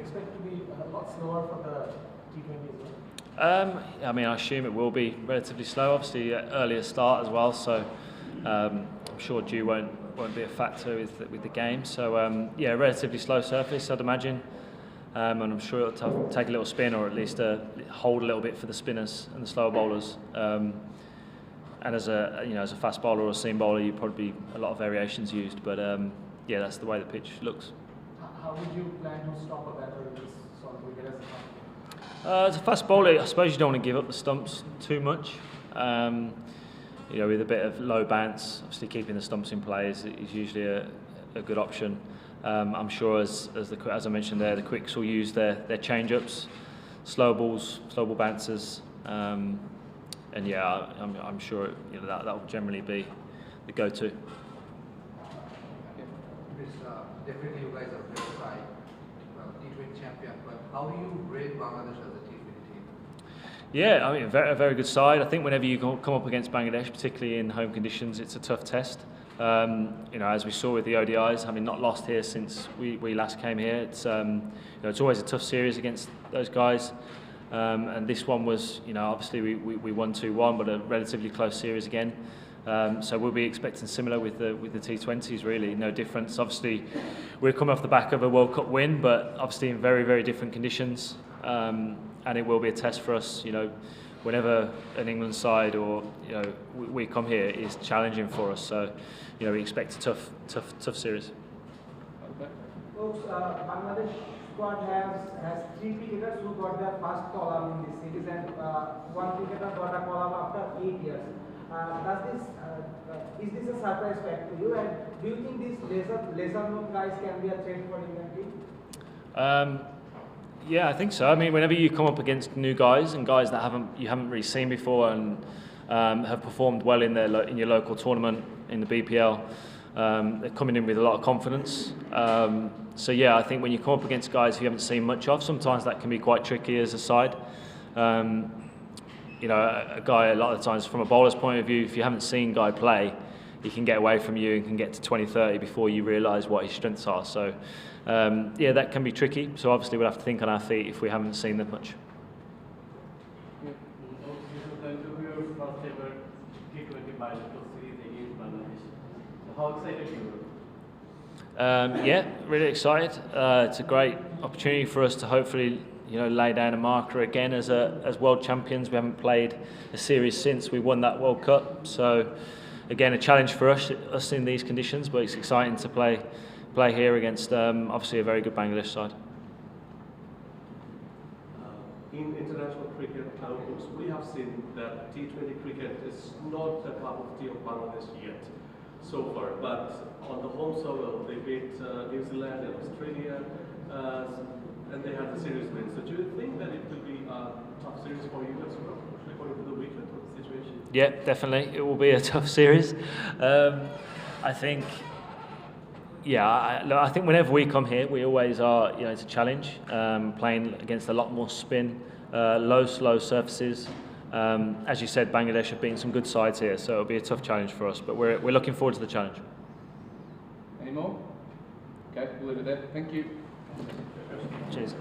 expect to be a lot slower for the T20 as well? I mean, I assume it will be relatively slow. Obviously, earlier start as well, so I'm sure dew won't be a factor with the game. So yeah, relatively slow surface, I'd imagine, and I'm sure it'll take a little spin, or at least hold a little bit for the spinners and the slower bowlers. And as a fast bowler or a seam bowler, you'd probably be a lot of variations used. But yeah, that's the way the pitch looks. How would you plan to stop a batter in this sort of wicket as a as a fast bowler, I suppose you don't want to give up the stumps too much. With a bit of low bounce, obviously keeping the stumps in play is usually a good option. I'm sure as I mentioned there, the quicks will use their change-ups, slow ball bouncers, and yeah, I'm sure that will generally be the go-to. Definitely, you guys are very side, T20 champion. But how do you rate Bangladesh as a T20 team? Yeah, I mean, a very good side. I think whenever you come up against Bangladesh, particularly in home conditions, it's a tough test. As we saw with the ODIs, I mean, not lost here since we last came here. It's it's always a tough series against those guys. And this one was, obviously we won 2-1, but a relatively close series again. So we'll be expecting similar with the T20s, really, no difference. Obviously, we're coming off the back of a World Cup win, but obviously in very, very different conditions. And it will be a test for us, whenever an England side or we come here is challenging for us. So, we expect a tough series. Okay. Folks, Bangladesh squad has 3 cricketers who got their first call-up in this series, and 1 cricketer got a call-up after 8 years. Is this a surprise fact to you? And do you think these lesser-known guys can be a threat for England team? Yeah, I think so. I mean, whenever you come up against new guys and guys that you haven't really seen before and have performed well in your local tournament in the BPL, they're coming in with a lot of confidence. So yeah, I think when you come up against guys who you haven't seen much of, sometimes that can be quite tricky as a side. A guy a lot of times from a bowler's point of view, if you haven't seen guy play, he can get away from you and can get to 20-30 before you realise what his strengths are. So yeah, that can be tricky. So obviously we'll have to think on our feet if we haven't seen them much. How excited you are? Yeah, really excited. It's a great opportunity for us to hopefully lay down a marker again as world champions. We haven't played a series since we won that World Cup. So again, a challenge for us in these conditions, but it's exciting to play here against obviously a very good Bangladesh side. In international cricket, we have seen that T20 cricket is not a cup of tea of Bangladesh yet, so far. But on the home soil, they beat New Zealand and Australia, and they had the series win. So do you think that it will be a tough series for you as well, according to the wicket or the situation? Yeah, definitely. It will be a tough series. I think. Yeah, I think whenever we come here, we always are, it's a challenge, playing against a lot more spin, slow surfaces. As you said, Bangladesh have been some good sides here, so it'll be a tough challenge for us, but we're looking forward to the challenge. Any more? Okay, we'll leave it there. Thank you. Cheers.